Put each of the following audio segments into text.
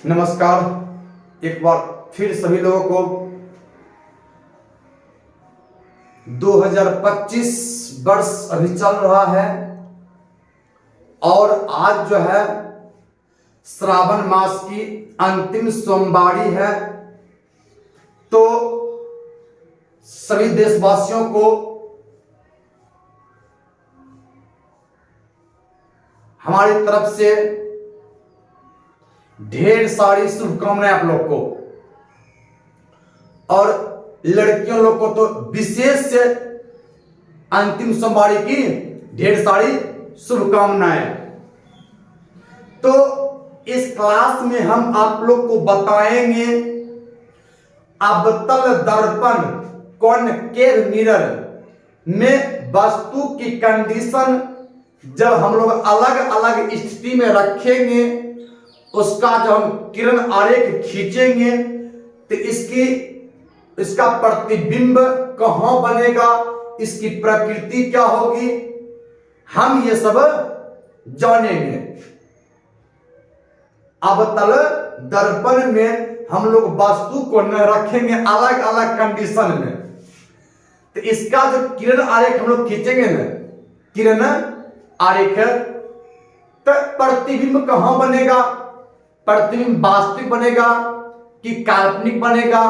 नमस्कार। एक बार फिर सभी लोगों को 2025 वर्ष अभी चल रहा है और आज जो है श्रावण मास की अंतिम सोमवारी है। तो सभी देशवासियों को हमारी तरफ से ढेर सारी शुभकामनाएं आप लोग को, और लड़कियों लोग को तो विशेष से अंतिम सोमवारी की ढेर सारी शुभकामनाएं। तो इस क्लास में हम आप लोग को बताएंगे अवतल दर्पण कॉनकेव मिरर में वस्तु की कंडीशन जब हम लोग अलग अलग स्थिति में रखेंगे, उसका जब हम किरण आरेख खींचेंगे तो इसका प्रतिबिंब कहां बनेगा, इसकी प्रकृति क्या होगी, हम ये सब जानेंगे। अवतल दर्पण में हम लोग वस्तु को न रखेंगे अलग अलग कंडीशन में, तो इसका जो किरण आरेख हम लोग खींचेंगे ना, किरण आरेख, तो प्रतिबिंब कहां बनेगा, प्रतिबिंब वास्तविक बनेगा कि काल्पनिक बनेगा,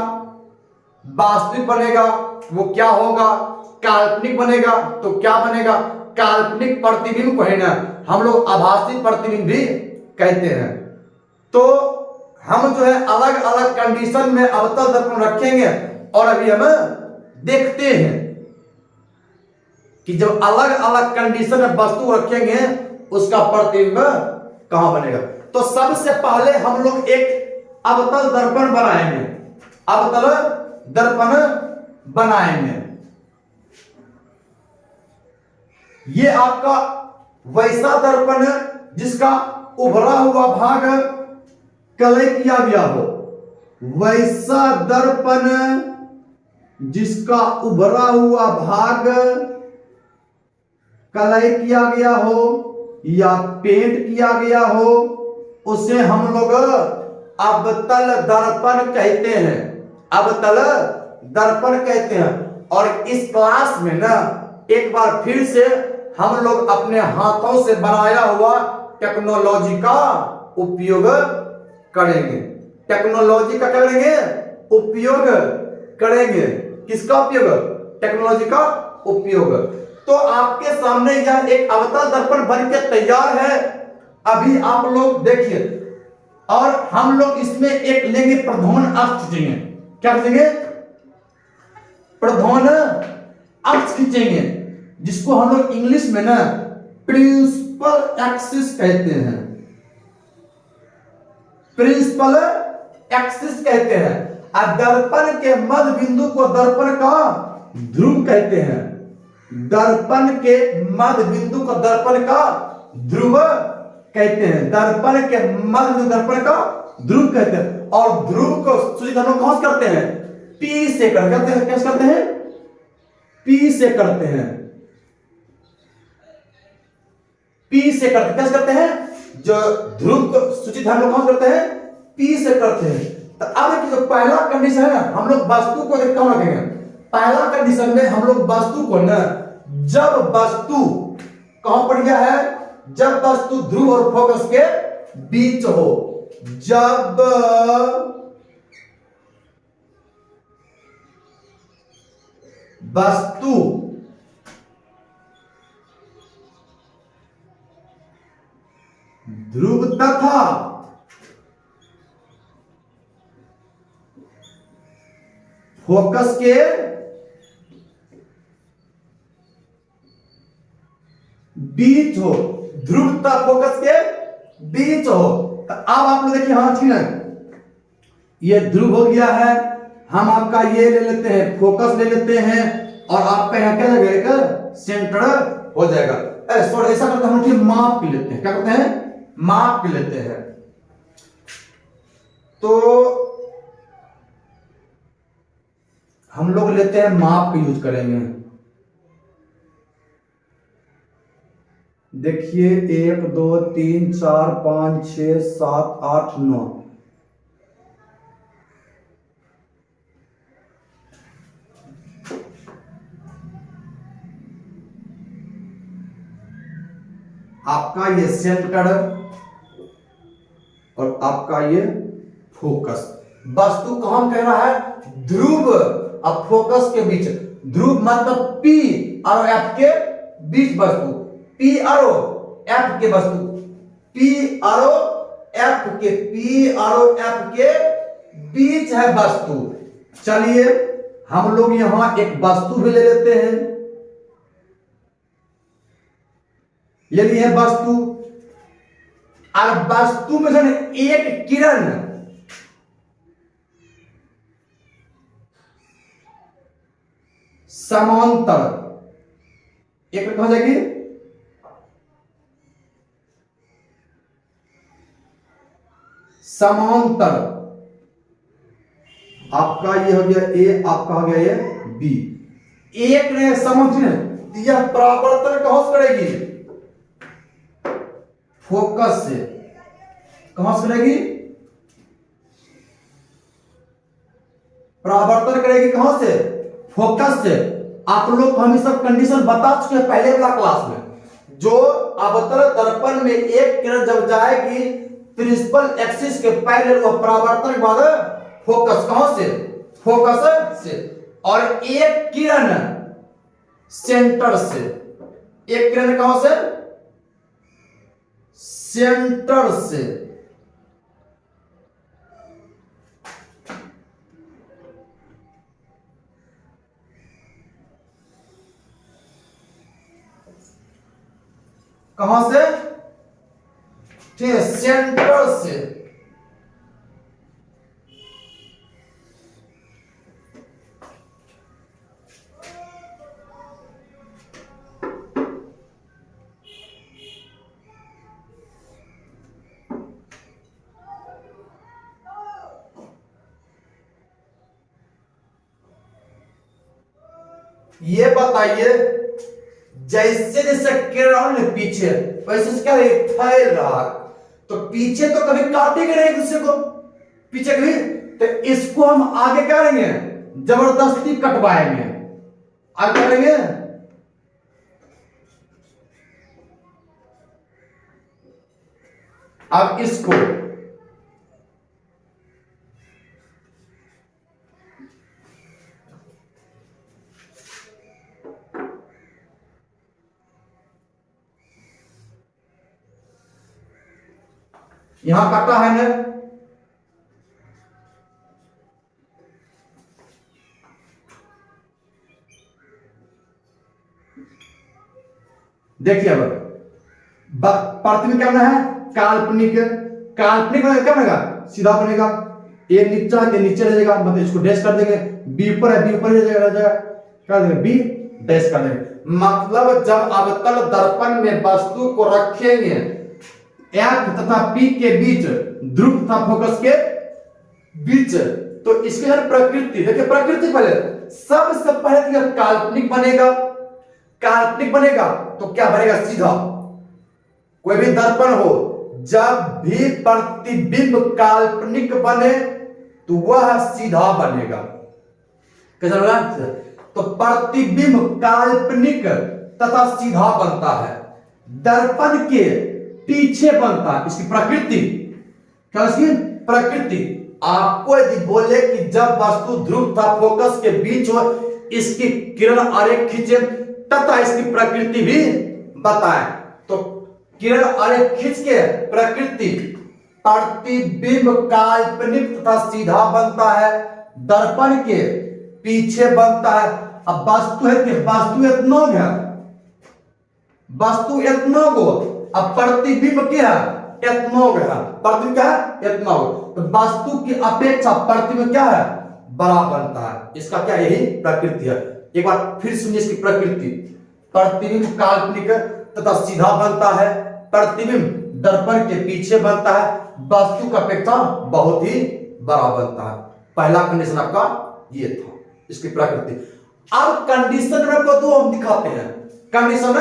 वास्तविक बनेगा वो क्या होगा, काल्पनिक बनेगा तो क्या बनेगा। काल्पनिक प्रतिबिंब को है ना हम लोग आभासी प्रतिबिंब भी कहते हैं। तो हम जो है अलग अलग कंडीशन में अवतल दर्पण रखेंगे और अभी हम देखते हैं कि जब अलग अलग कंडीशन में वस्तु रखेंगे उसका प्रतिबिंब कहां बनेगा। तो सबसे पहले हम लोग एक अवतल दर्पण बनाएंगे, अवतल दर्पण बनाएंगे। ये आपका वैसा दर्पण जिसका उभरा हुआ भाग कलय किया गया हो, वैसा दर्पण जिसका उभरा हुआ भाग कलय किया गया हो या पेंट किया गया हो, उसे हम लोग अवतल दर्पण कहते हैं, अवतल दर्पण कहते हैं। और इस क्लास में ना एक बार फिर से हम लोग अपने हाथों से बनाया हुआ टेक्नोलॉजी का उपयोग करेंगे। टेक्नोलॉजी का करेंगे उपयोग करेंगे। किसका उपयोग? टेक्नोलॉजी का उपयोग। तो आपके सामने यह एक अवतल दर्पण बन के तैयार है, अभी आप लोग देखिए। और हम लोग इसमें एक लेंगे प्रधान अक्ष खींचेंगे। क्या खींचेंगे? प्रधान अक्ष खींचेंगे, जिसको हम लोग इंग्लिश में ना प्रिंसिपल एक्सिस कहते हैं, प्रिंसिपल एक्सिस कहते हैं। और दर्पण के मध्य बिंदु को दर्पण का ध्रुव कहते हैं, दर्पण के मध्य बिंदु को दर्पण का ध्रुव कहते हैं, दर्पण के मध्य बिंदु दर्पण का ध्रुव कहते हैं। और ध्रुव को सूचित हम लोग कहां से करते हैं? पी से करते हैं। कैसे करते हैं? पी से करते हैं, पी से करते हैं। कैसे करते हैं? जो ध्रुव को सूचित हम लोग कहां करते हैं? पी से करते हैं। तो अब जो पहला कंडीशन है ना, हम लोग वस्तु को कहां रखेंगे? पहला कंडीशन में हम लोग वस्तु को ना, जब वस्तु कहां पर गया है, जब वस्तु ध्रुव और फोकस के बीच हो, जब वस्तु ध्रुव तथा फोकस के बीच हो, ध्रुव तथा फोकस के बीच हो। तो अब आप लोग देखिए, हाँ ठीक है, ये ध्रुव हो गया है। हम आपका ये ले लेते हैं, फोकस ले लेते हैं, और आपका यहाँ क्या लगेगा? सेंटर हो जाएगा। सॉरी, ऐसा करते हैं हम लोग माप के लेते हैं। क्या करते हैं? माप के लेते हैं। तो हम लोग लेते हैं माप का यूज करेंगे। देखिए 1 2 3 4 5 6 7 8 9, आपका ये सेंटर और आपका ये फोकस। वस्तु को हम कह रहा है ध्रुव और फोकस के बीच। ध्रुव मतलब P और F के बीच वस्तु, P और F के वस्तु, P और F के बीच है वस्तु। चलिए हम लोग यहां एक वस्तु भी ले लेते हैं। यदि है वस्तु और वस्तु में से एक किरण समांतर, एक कहा जाएगी समांतर, आपका ये हो गया ए, आपका हो गया ये बी। एक ने समांतर, यह परावर्तन कहां से करेगी? फोकस से। कहां से करेगी? परावर्तन करेगी कहां से? फोकस से। आप लोग को हम ये सब कंडीशन बता चुके हैं पहले वाला क्लास में। जो अवतल दर्पण में एक किरण जब जाएगी प्रिंसिपल एक्सिस के पैरेलल, वो परावर्तन के बाद फोकस कहां से? फोकस से। और एक किरण सेंटर से, एक किरण कहां से? सेंटर से। कहां से? ठीक है, सेंटर से। ये बताइए, जैसे जैसे किरण पीछे वैसे क्या फैल रहा, तो पीछे तो कभी काटेंगे नहीं दूसरे को, पीछे कभी, तो इसको हम आगे क्या करेंगे? जबरदस्ती कटवाएंगे। आगे करेंगे, अब इसको यहां काटा है ना, देखिए अब प्रतिबिंब क्या बना है? काल्पनिक। काल्पनिक बनेगा क्या बनेगा? सीधा बनेगा। ए नीचा के नीचे रह जाएगा, मतलब इसको डैश कर देंगे। बी ऊपर है, बी ऊपर रह जाएगा, क्या देंगे? बी डैश कर देंगे। मतलब जब अवतल दर्पण में वस्तु को रखेंगे एफ तथा पी के बीच, ध्रुव तथा फोकस के बीच, तो इसके अंदर प्रकृति, देखिए प्रकृति पहले, सबसे पहले तो काल्पनिक बनेगा। काल्पनिक बनेगा तो क्या बनेगा? सीधा। कोई भी दर्पण हो, जब भी प्रतिबिंब काल्पनिक बने तो वह सीधा बनेगा। कैसा बनेगा? तो प्रतिबिंब काल्पनिक तथा सीधा बनता है, दर्पण के पीछे बनता है। इसकी प्रकृति क्या? इसकी प्रकृति। आपको यदि बोले कि जब वस्तु ध्रुव तथा फोकस के बीच हो, इसकी किरण आरेख खींचे तथा इसकी प्रकृति भी बताएं, तो किरण आरेख खींच के प्रकृति, प्रतिबिंब काल्पनिक तथा सीधा बनता है, दर्पण के पीछे बनता है। अब वस्तु है कि वस्तु इतना है, वस्तु इतना गो, अब प्रतिबिंब क्या है? इतना है। प्रतिबिंब क्या है? इतना हो। तो वस्तु की अपेक्षा प्रतिबिंब क्या है? बड़ा बनता है। इसका क्या? यही प्रकृति है। एक बार फिर सुनिए इसकी प्रकृति। प्रतिबिंब काल्पनिक तथा सीधा बनता है, प्रतिबिंब दर्पण के पीछे बनता है, वस्तु की अपेक्षा बहुत ही बड़ा बनता है। पहला कंडीशन आपका ये था, इसकी प्रकृति। अब कंडीशन नंबर 2 हम दिखाते हैं। कंडीशन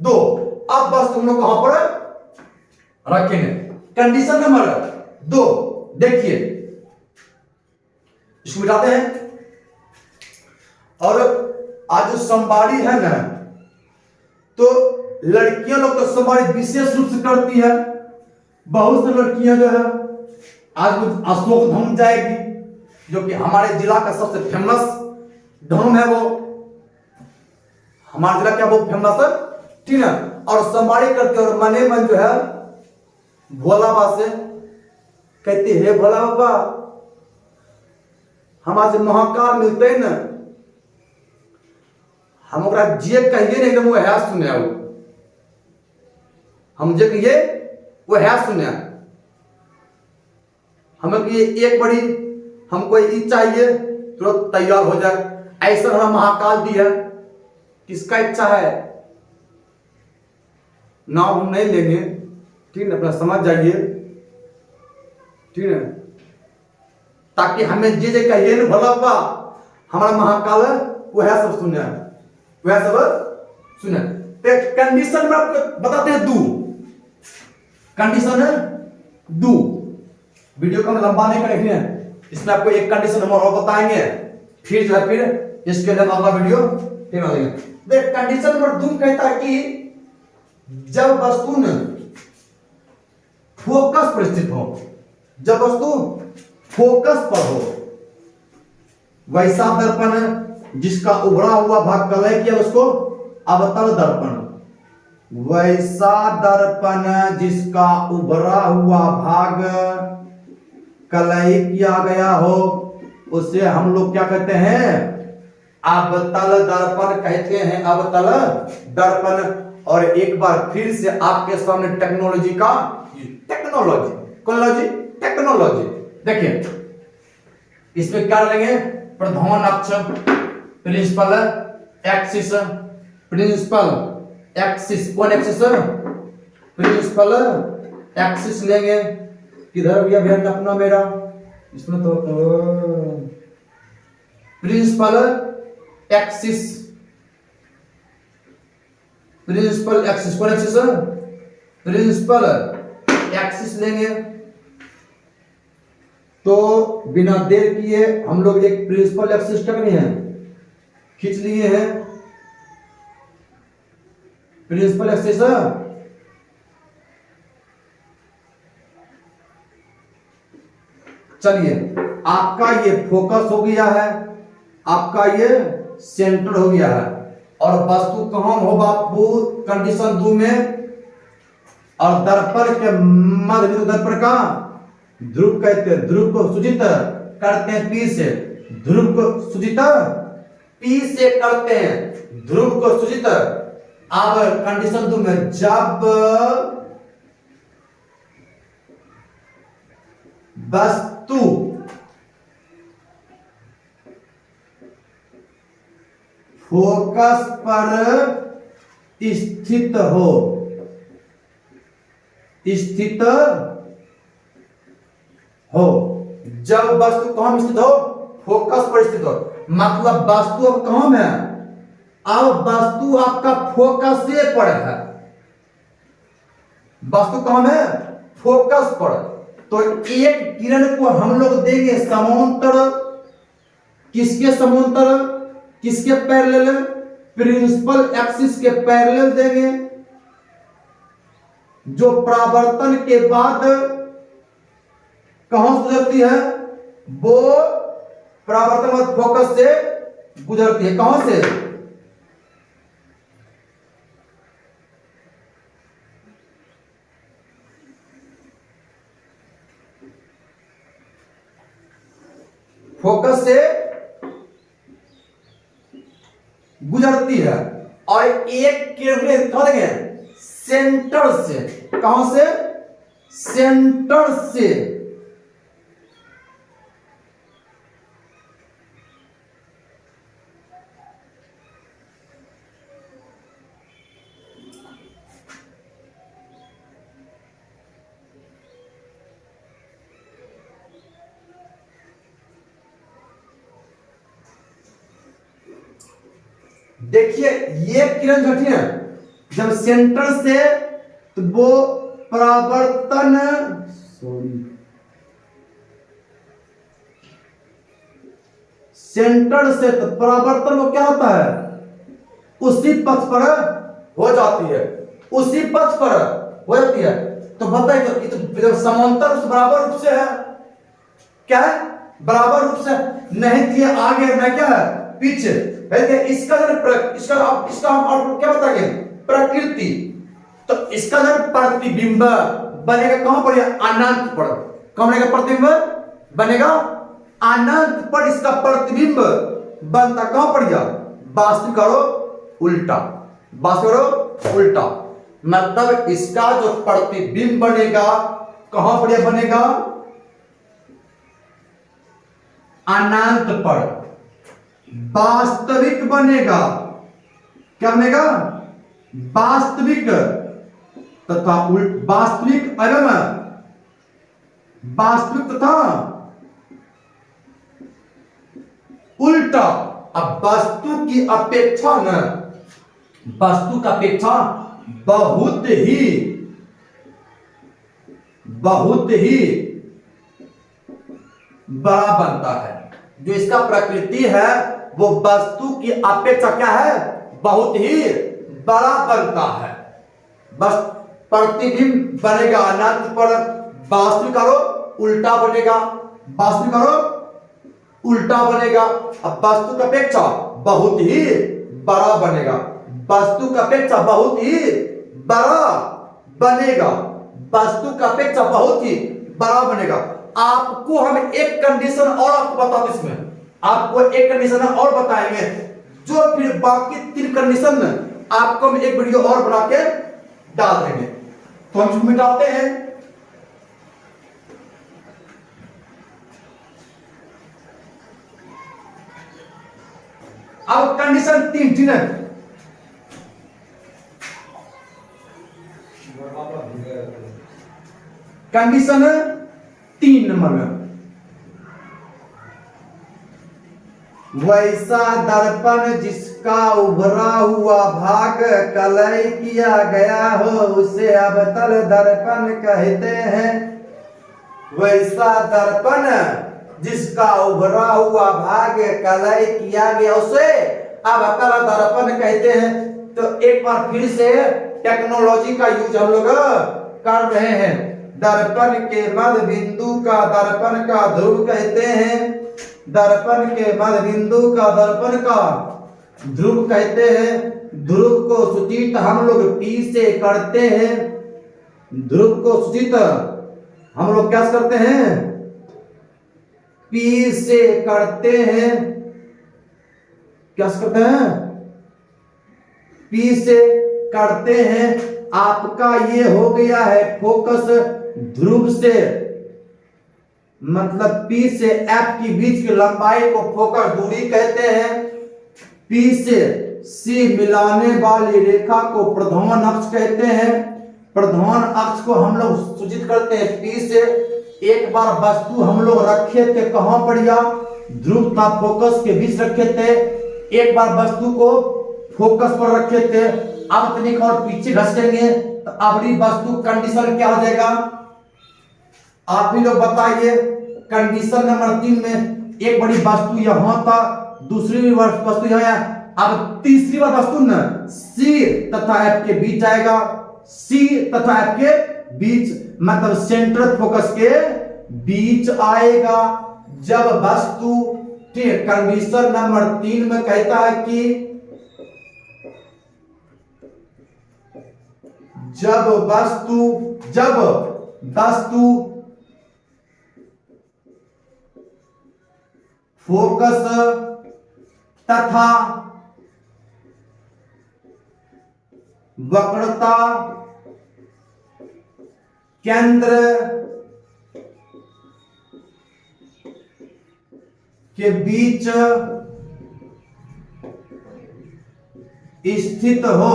2, अब बस तुम लोग कहां पर रखेंगे? कंडीशन नंबर 2 देखिए, इसको मिटाते हैं। और आज जो सोमवारी है ना, तो लड़कियां लोग तो सोमवारी विशेष रूप से करती है। बहुत सी लड़कियां जो है आज अशोक धाम जाएगी, जो कि हमारे जिला का सबसे फेमस धाम है। वो हमारा जिला क्या बहुत फेमस है, ठीक है। और सोमवारी करते और मने मन जो है भोला बाबा से कहती है, भोला बाबा हमारे महाकाल मिलते न, हम ओकरा जे कहिए नहीं वो है सुने, वो हम जे कहिए वो है सुने। हमें ये एक बड़ी हमको ये चाहिए, तुरंत तैयार हो जाए, ऐसा हमारा महाकाल भी है। किसका इच्छा है, नाम हम नहीं लेंगे, ठीक है, अपना समझ जाइए, ठीक है। ताकि हमें जे कहिए ना भोला बाबा हमारा महाकाल है, वह सब सुने, वह सब सुने। तो कंडीशन में आपको बताते हैं, दो कंडीशन है, दो। वीडियो को हम लंबा नहीं करेंगे, इसमें आपको एक कंडीशन हम और बताएंगे, फिर जो है फिर इसके लिए अगला वीडियो फिर देंगे। देख कंडीशन नंबर 2 कहता है कि जब वस्तु न फोकस पर स्थित हो, जब वस्तु फोकस पर हो, वैसा दर्पण जिसका उभरा हुआ भाग कलय किया उसको अवतल दर्पण, वैसा दर्पण जिसका उभरा हुआ भाग कलय किया गया हो उसे हम लोग क्या कहते हैं, अवतल दर्पण कहते हैं, अवतल दर्पण। और एक बार फिर से आपके सामने टेक्नोलॉजी का टेक्नोलॉजी देखिए, इसमें क्या लेंगे, प्रधान अक्ष, प्रिंसिपल एक्सिस, प्रिंसिपल एक्सिस, कौन एक्सिस, प्रिंसिपल एक्सिस लेंगे। किधर भैया ध्यान रखना मेरा, इसमें तो प्रिंसिपल एक्सिस, प्रिंसिपल एक्सिस, कौन एक्सिस, प्रिंसिपल एक्सिस लेंगे। तो बिना देर किए हम लोग एक प्रिंसिपल एक्सिस करनी है, खींच लिए हैं प्रिंसिपल एक्सिस। चलिए आपका ये फोकस हो गया है, आपका ये सेंटर हो गया है, और वस्तु कहां हो बापू, कंडीशन 2 में, और दर्पण के मध्य बिंदु, दर्पण का ध्रुव कहते हैं, ध्रुव को सूचित करते हैं P से, ध्रुव को सूचित P से करते हैं, ध्रुव को सूचित। अब कंडीशन 2 में जब वस्तु फोकस पर स्थित हो, स्थित हो, जब वस्तु कहां स्थित हो, फोकस पर स्थित हो, मतलब वस्तु अब कहां में है, अब वस्तु आपका फोकस से पर है, वस्तु कहां में, फोकस पर। तो एक किरण को हम लोग देंगे समांतर, किसके समांतर, किसके पैरेलल, प्रिंसिपल एक्सिस के पैरेलल देंगे, जो परावर्तन के बाद कहां से गुजरती है, वो परावर्तन बाद फोकस से गुजरती है, कहां से, फोकस से गुजरती है। और एक किरण सेंटर से, कहां से, सेंटर से, देखिए ये किरण घटी है, जब सेंटर से, तो वो परावर्तन, सेंटर से तो परावर्तन वो क्या होता है, उसी पथ पर हो जाती है। उसी पथ पर हो जाती है। तो बताइए, तो ये तो समांतर रूप से बराबर रूप से है, क्या है, बराबर रूप से नहीं दिए आगे मैं क्या है पीछे है। इसका इसका हम क्या बताएंगे, प्रकृति। तो इसका जो प्रतिबिंब बनेगा कहां पर, अनंत पर। कौन बनेगा प्रतिबिंब, बनेगा अनंत पर। इसका प्रतिबिंब बनता कहां पर, वास्तविक करो उल्टा, वास्तविक करो उल्टा। मतलब इसका जो प्रतिबिंब बनेगा कहां पर बनेगा, अनंत पर। वास्तविक बनेगा, क्या बनेगा, वास्तविक तथा वास्तविक एवं वास्तविक तथा उल्टा। अब वस्तु की अपेक्षा न, वस्तु का अपेक्षा बहुत ही बड़ा बनता है। जो इसका प्रकृति है वो वस्तु की अपेक्षा क्या है, बहुत ही बड़ा बनता है। बस प्रतिबिंब बनेगा अनंत पर, वास्तविक करो उल्टा बनेगा, वास्तविक करो उल्टा बनेगा। अब वस्तु की अपेक्षा बहुत ही बड़ा बनेगा, वस्तु की अपेक्षा बहुत ही बड़ा बनेगा, वस्तु की अपेक्षा बहुत ही बड़ा बनेगा। आपको हम एक कंडीशन और आपको बताते, इसमें आपको एक कंडीशन और बताएंगे, जो फिर बाकी 3 कंडीशन आपको हम एक वीडियो और बना के डाल देंगे। तो हम इसमें डालते हैं। अब कंडीशन 3 ठीक है, कंडीशन 3 नंबर में, वैसा दर्पण जिसका उभरा हुआ भाग कलई किया गया हो उसे अवतल दर्पण कहते हैं। वैसा दर्पण जिसका उभरा हुआ भाग कलई किया गया उसे अवतल दर्पण कहते हैं। तो एक बार फिर से टेक्नोलॉजी का यूज हम लोग कर रहे हैं। दर्पण के मध्य बिंदु का दर्पण का ध्रुव कहते हैं, दर्पण के मध्य बिंदु का दर्पण का ध्रुव कहते हैं। ध्रुव को सूचित हम लोग P से करते हैं, ध्रुव को सूचित हम लोग क्या करते हैं, P से करते हैं, क्या करते हैं, P से करते हैं। आपका ये हो गया है फोकस ध्रुव से, मतलब P से F की बीच की लंबाई को फोकस दूरी कहते हैं। P से C मिलाने वाली रेखा को प्रधान अक्ष कहते हैं। प्रधान अक्ष को हम लोग सूचित करते हैं P से। एक बार वस्तु हम लोग रखे थे कहां पर, या ध्रुव था फोकस के बीच रखे थे। एक बार वस्तु को फोकस पर रखे थे, अब तनिक और पीछे घसकेंगे तो अगली वस्तु कंडीशन क्या हो जाएगा, आप ही लोग बताइए। कंडीशन नंबर 3 में एक बड़ी वस्तु यहां था, दूसरी वस्तु यहां है, अब तीसरी बार वस्तु न C तथा F के बीच आएगा, C तथा F के बीच, मतलब सेंटर फोकस के बीच आएगा। जब वस्तु, ठीक, कंडीशन नंबर 3 में कहता है कि जब वस्तु फोकस तथा वक्रता केंद्र के बीच स्थित हो,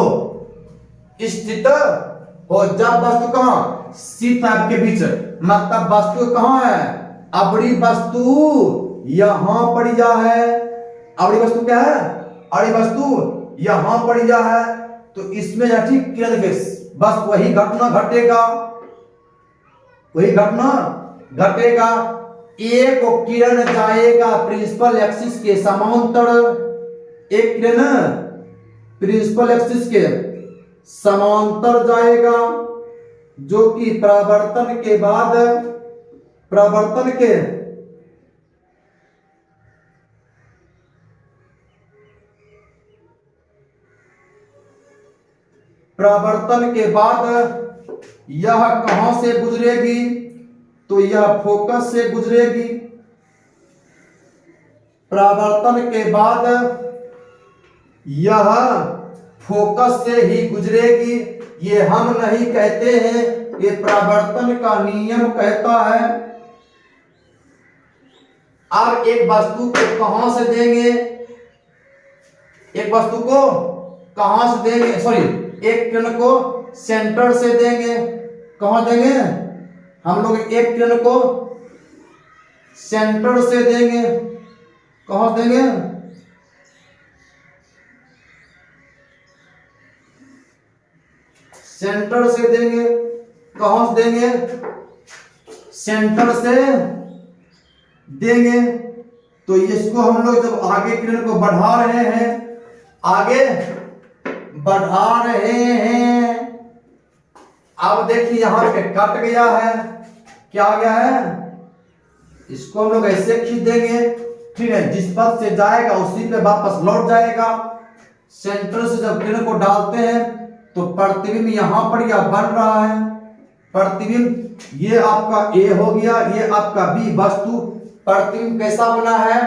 जब वस्तु कहां, C तथा के बीच, मतलब वस्तु कहां है, अबड़ी वस्तु यहां पर जा है। अबड़ी वस्तु क्या है, अबड़ी वस्तु यहां पर जा है। तो इसमें ठीक किरण के बस वही घटना घटेगा, वही घटना घटेगा। एक किरण जाएगा प्रिंसिपल एक्सिस के समांतर, एक किरण प्रिंसिपल एक्सिस के समांतर जाएगा, जो कि परावर्तन के बाद परावर्तन के बाद यह कहां से गुजरेगी, तो यह फोकस से गुजरेगी। परावर्तन के बाद यह फोकस से ही गुजरेगी। ये हम नहीं कहते हैं, ये परावर्तन का नियम कहता है। अब एक वस्तु को कहां से देंगे, एक वस्तु को कहां से देंगे, सॉरी एक किरण को सेंटर से देंगे। कहां देंगे हम लोग, एक किरण को सेंटर से देंगे। कहां देंगे, सेंटर से देंगे। कहां से देंगे, सेंटर से देंगे। तो इसको हम लोग जब आगे किरण को बढ़ा रहे हैं, आगे बढ़ा रहे हैं, अब देखिए यहां पे कट गया है, क्या आ गया है, इसको हम लोग ऐसे खींच देंगे, ठीक है। जिस पथ से जाएगा उसी पे वापस लौट जाएगा। सेंटर से जब किरण को डालते हैं तो प्रतिबिंब यहां पर यह बन रहा है। प्रतिबिंब ये आपका ए हो गया, ये आपका बी। वस्तु प्रतिबिंब कैसा बना है,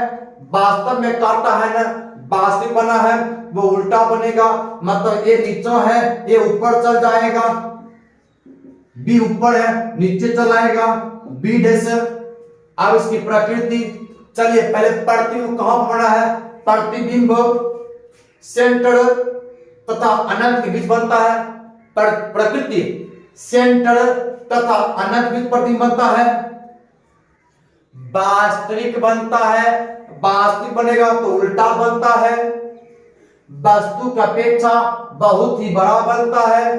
वास्तव में काटा है ना, वास्तविक बना है, वो उल्टा बनेगा। मतलब ये नीचे है, ये ऊपर चल जाएगा, बी ऊपर है नीचे चल आएगा, बी डैश। अब इसकी प्रकृति, चलिए पहले प्रतिबिंब कहां बना है, प्रतिबिंब सेंटर तथा अनंत के बीच बनता है। प्रकृति सेंटर तथा अनंत बीच प्रतिबिंब बनता है। वास्तविक बनता है, वास्तविक बनेगा तो उल्टा बनता है। वस्तु की अपेक्षा बहुत ही बड़ा बनता है,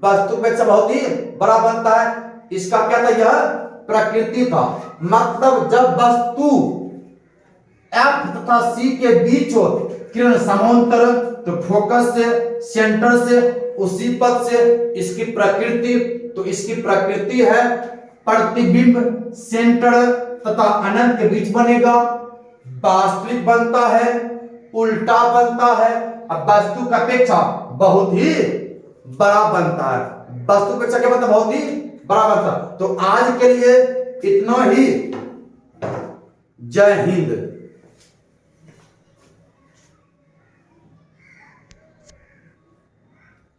वस्तु की अपेक्षा बहुत ही बड़ा बनता है। इसका क्या था, यह प्रकृति था। मतलब जब वस्तु F तथा C के बीच हो किरण समांतर, तो फोकस से, सेंटर से, उसी पथ से इसकी प्रकृति, तो इसकी प्रकृति है प्रतिबिंब सेंटर तथा अनंत के बीच बनेगा। वास्तविक बनता है, उल्टा बनता है। अब वस्तु की अपेक्षा बहुत ही बड़ा बनता है, वस्तु की अपेक्षा क्या बनता है, बहुत ही बड़ा बनता है। तो आज के लिए इतना ही। जय हिंद।